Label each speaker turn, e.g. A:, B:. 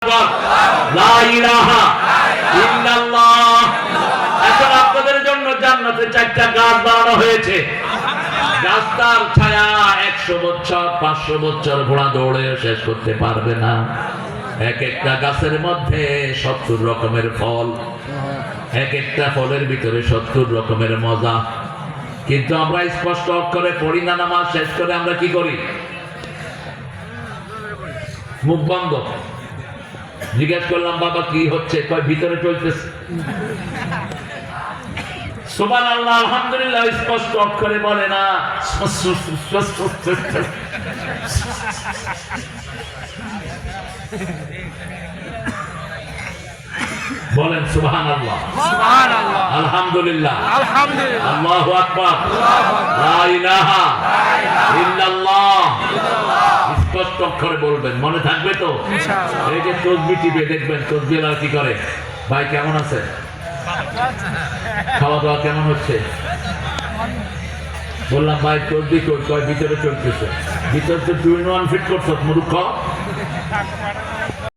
A: লা ইলাহা ইল্লাল্লাহ। এখন আপনাদের জন্য জান্নাতে 4টা গাছ বানানো হয়েছে। রাস্তার ছায়া 100 বছর 500 বছর ঘোড়া দৌড়ে শেষ করতে পারবে না। এক একটা গাছের মধ্যে 70 রকমের ফল, এক একটা ফলের ভিতরে 70 রকমের মজা। কিন্তু আমরা স্পষ্ট অক্ষরে পড়ি না, নামাজ শেষ করে আমরা কি করি? মুখ বন্ধ। জিজ্ঞেস করলাম বাবা কি হচ্ছে? কয় ভিতরে চলতেছে। সুবহানাল্লাহ আলহামদুলিল্লাহ স্পষ্ট অক্ষরে বলে না, বলেন সুবহানাল্লাহ সুবহানাল্লাহ আলহামদুলিল্লাহ আলহামদুলিল্লাহ আল্লাহু আকবার লা ইলাহা ইল্লাল্লাহ। স্পষ্ট অক্ষরে বলবেন, মনে থাকবে তো ইনশাআল্লাহ। এই যে তাসবিহ টিপে দেখবেন, তাসবিহ আর কি করে, ভাই কেমন আছে, খাওয়া দাওয়া কেমন হচ্ছে? বললাম ভাই তাসবিহ কই? ভিতরে চলতেছে। ভিতরে তো 2 in 1 ফিট করছ মূর্খ।